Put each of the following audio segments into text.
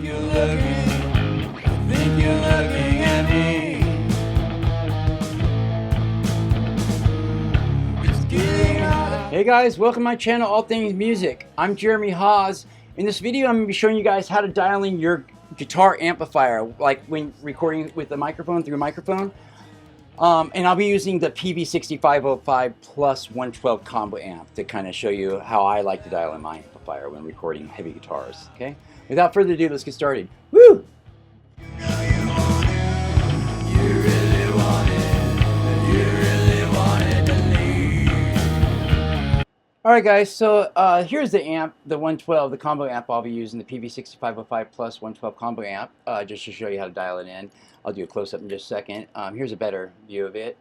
you're looking, I think you're looking at me. Just getting out. Hey guys, welcome to my channel, All Things Music. I'm Jeremy Haas. In this video, I'm going to be showing you guys how to dial in your guitar amplifier, like when recording with a microphone, through a microphone. And I'll be using the PV6505 plus 112 combo amp to kind of show you how I like to dial in my amplifier when recording heavy guitars. Okay? Without further ado, let's get started. Woo! Alright guys, so here's the amp, the 112, the combo amp I'll be using, the PV6505 plus 112 combo amp, just to show you how to dial it in. I'll do a close-up in just a second. Here's a better view of it.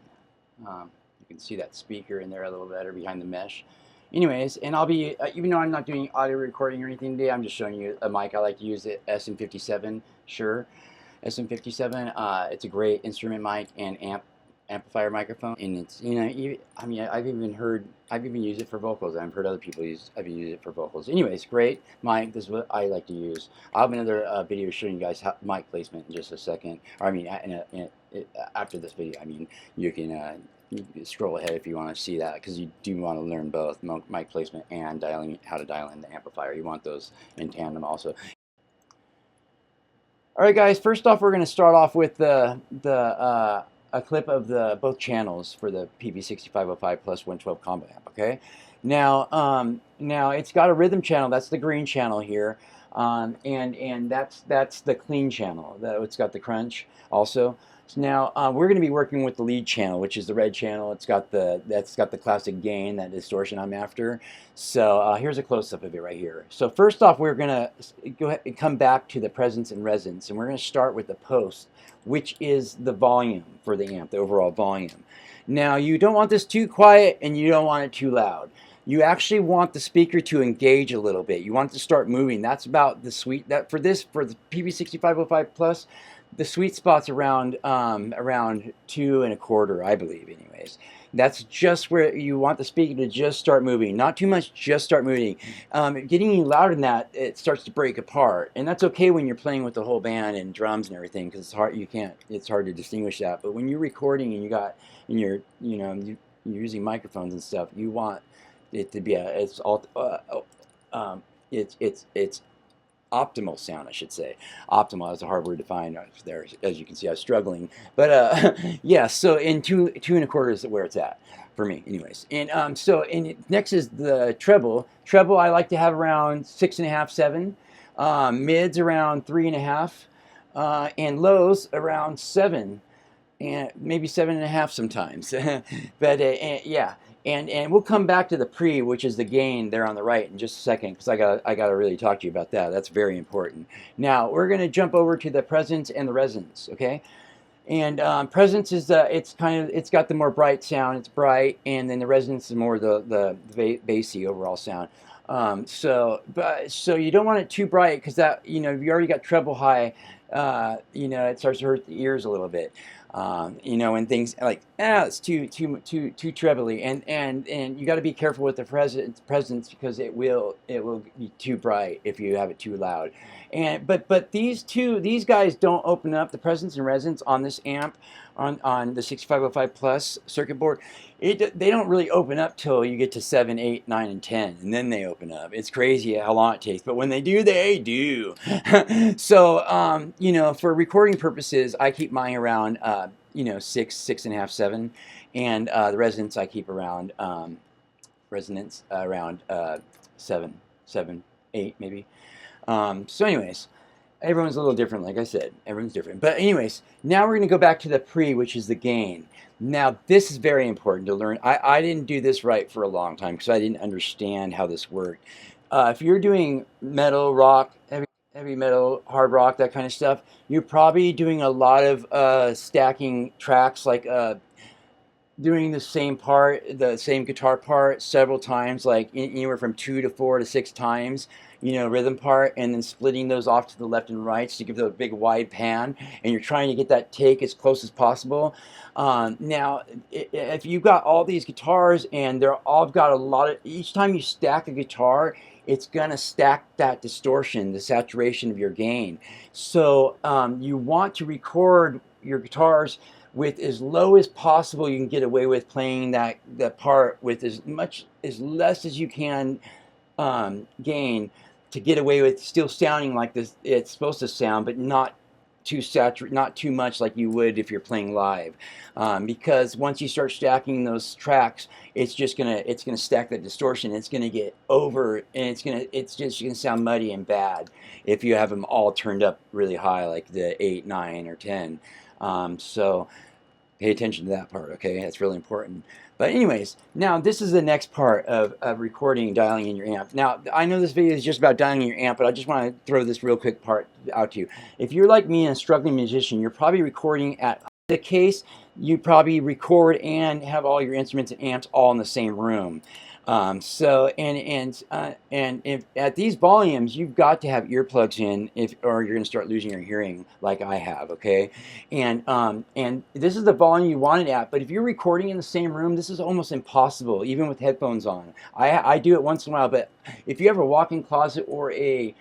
You can see that speaker in there a little better behind the mesh. Anyways, and I'll be, even though I'm not doing audio recording or anything today, I'm just showing you a mic. I like to use the SM57, Shure SM57. It's a great instrument mic and amplifier microphone, and it's, you know, I mean, I've even used it for vocals. I've heard other people use it for vocals. Anyways, great mic. This is what I like to use. I'll have another video showing you guys how, mic placement in just a second. Or I mean, after this video, I mean, you can scroll ahead if you want to see that, because you do want to learn both mic placement and how to dial in the amplifier. You want those in tandem also. All right, guys. First off, we're going to start off with a clip of the both channels for the PV6505 plus 112 combo amp. Okay, now it's got a rhythm channel. That's the green channel here, and that's the clean channel. It's got the crunch also. So now we're going to be working with the lead channel, which is the red channel. That's got the classic gain, that distortion I'm after. So here's a close-up of it right here. So first off, we're going to go ahead and come back to the presence and resonance, and we're going to start with the post, which is the volume for the amp, the overall volume. Now, you don't want this too quiet and you don't want it too loud. You actually want the speaker to engage a little bit. You want it to start moving. That's about the sweet, for the PV6505 plus, the sweet spot's around 2 1/4, I believe, anyways. That's just where you want the speaker to just start moving. Not too much, just start moving. Getting any louder than that, it starts to break apart. And that's okay when you're playing with the whole band and drums and everything, because it's hard, it's hard to distinguish that. But when you're recording and you're using microphones and stuff, you want it to be it's optimal sound, I should say. Optimal is a hard word to find there. As you can see, I was struggling. But yeah, so in 2 1/4 is where it's at for me, anyways. And next is the treble. Treble I like to have around 6.5, 7. Mids around 3.5, and lows around 7, and maybe 7.5 sometimes. But yeah. And we'll come back to the pre, which is the gain there on the right, in just a second, because I gotta really talk to you about that. That's very important. Now we're gonna jump over to the presence and the resonance, okay? And presence is it's got the more bright sound. It's bright, and then the resonance is more the bassy overall sound. So you don't want it too bright, because that, you already got treble high. It starts to hurt the ears a little bit. And things like, it's too trebly, and you got to be careful with the presence, because it will be too bright if you have it too loud. But these guys don't open up, the presence and resonance on this amp, on the 6505 plus circuit board. They don't really open up till you get to 7, 8, 9, and 10, and then they open up. It's crazy how long it takes, but when they do, they do. So for recording purposes, I keep mine around 6, 6.5, 7, and the resonance I keep around 7, 8 maybe. So anyways, everyone's a little different, like I said. Everyone's different. But anyways, now we're going to go back to the pre, which is the gain. Now, this is very important to learn. I didn't do this right for a long time, because I didn't understand how this worked. If you're doing metal, rock, heavy metal, hard rock, that kind of stuff, you're probably doing a lot of stacking tracks, like doing the same guitar part several times, like anywhere from 2 to 4 to 6 times, rhythm part, and then splitting those off to the left and right to give it a big wide pan, and you're trying to get that take as close as possible. Now, if you've got all these guitars and they're all got a lot of, each time you stack a guitar, it's going to stack that distortion, the saturation of your gain. So you want to record your guitars with as low as possible. You can get away with playing that part with as less as you can gain, to get away with still sounding like this it's supposed to sound, but not too saturated, not too much like you would if you're playing live, because once you start stacking those tracks, it's gonna stack that distortion. It's gonna get over, and it's just gonna sound muddy and bad if you have them all turned up really high, like the 8, 9, or 10. So pay attention to that part, okay? That's really important. But anyways, now this is the next part of recording and dialing in your amp. Now, I know this video is just about dialing in your amp, but I just want to throw this real quick part out to you. If you're like me and a struggling musician, you're probably recording at the case, you probably record and have all your instruments and amps all in the same room. And if at these volumes, you've got to have earplugs in, or you're going to start losing your hearing, like I have. Okay, and this is the volume you want it at. But if you're recording in the same room, this is almost impossible, even with headphones on. I do it once in a while, but if you have a walk-in closet or a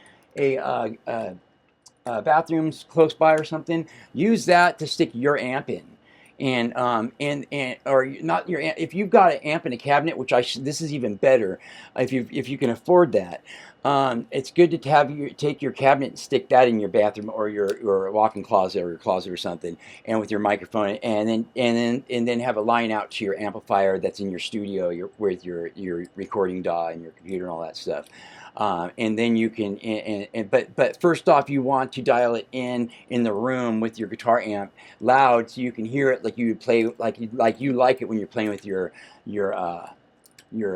bathrooms close by or something, use that to stick your amp in. Or not your amp. If you've got an amp in a cabinet, which this is even better, if you can afford that, it's good to take your cabinet and stick that in your bathroom or your walk-in closet or your closet or something, and with your microphone, and then have a line out to your amplifier that's in your studio, with your recording DAW and your computer and all that stuff. And then you can, but first off, you want to dial it in the room with your guitar amp loud, so you can hear it like you would play, like you like it when you're playing with your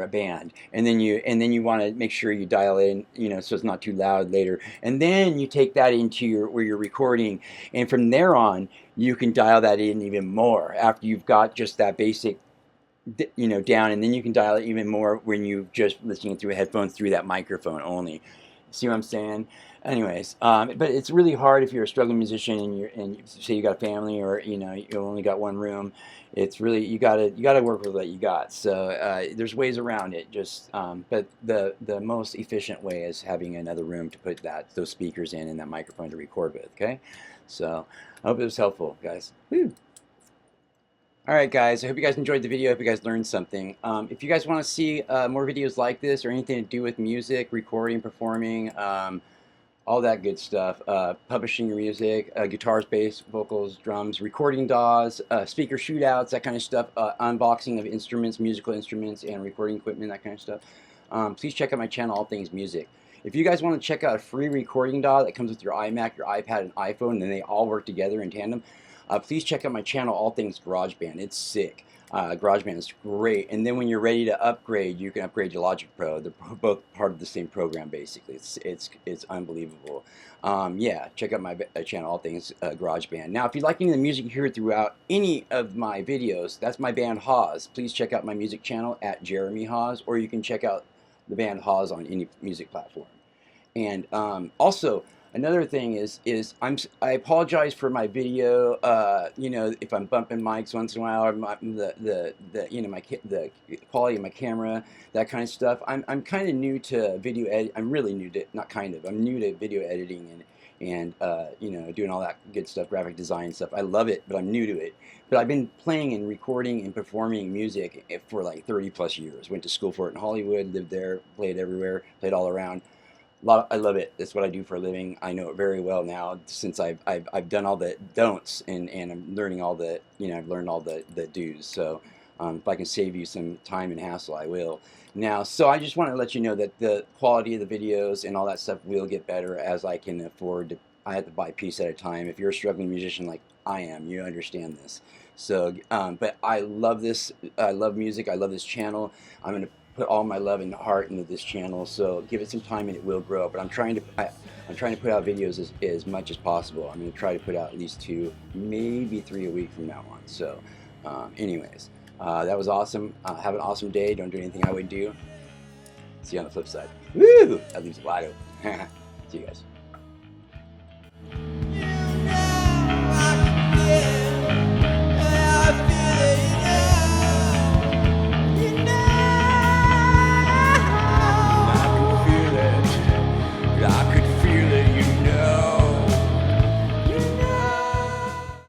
band. And then you want to make sure you dial it in, so it's not too loud later. And then you take that into where you're recording, and from there on, you can dial that in even more after you've got just that basic down, and then you can dial it even more when you just listening through headphones through that microphone only. See what I'm saying? Anyways, but it's really hard if you're a struggling musician and you say you got a family, or you only got one room. It's really, you gotta work with what you got. So there's ways around it. But the most efficient way is having another room to put those speakers in and that microphone to record with. Okay, so I hope it was helpful, guys. Woo. Alright guys, I hope you guys enjoyed the video. I hope you guys learned something. If you guys want to see more videos like this, or anything to do with music, recording, performing, all that good stuff, publishing your music, guitars, bass, vocals, drums, recording DAWs, speaker shootouts, that kind of stuff, unboxing of instruments, musical instruments, and recording equipment, that kind of stuff, please check out my channel, All Things Music. If you guys want to check out a free recording DAW that comes with your iMac, your iPad, and iPhone, and then they all work together in tandem, please check out my channel, All Things GarageBand. It's sick. GarageBand is great. And then when you're ready to upgrade, you can upgrade to Logic Pro. They're both part of the same program, basically. It's unbelievable. Yeah, check out my channel, All Things GarageBand. Now, if you like any of the music you hear throughout any of my videos, that's my band Haas. Please check out my music channel at Jeremy Haas, or you can check out the band Haas on any music platform. And also, another thing is I apologize for my video. If I'm bumping mics once in a while, or the quality of my camera, that kind of stuff. I'm kind of new to video edit. I'm really new to, not kind of. I'm new to video editing and doing all that good stuff, graphic design stuff. I love it, but I'm new to it. But I've been playing and recording and performing music for like 30+ years. Went to school for it in Hollywood, lived there, played everywhere, played all around. I love it. That's what I do for a living. I know it very well now, since I've done all the don'ts, and I'm learning all the, I've learned all the do's. So if I can save you some time and hassle, I will. Now, so I just want to let you know that the quality of the videos and all that stuff will get better as I can afford to. I have to buy a piece at a time. If you're a struggling musician like I am, you understand this. So, but I love this. I love music. I love this channel. I'm going to put all my love and heart into this channel, so give it some time and it will grow. But I'm trying to put out videos as much as possible. I'm going to try to put out at least 2, maybe 3 a week from now on. So anyways, that was awesome. Have an awesome day. Don't do anything I wouldn't do. See you on the flip side. Woo! That leaves it wide open. See you guys.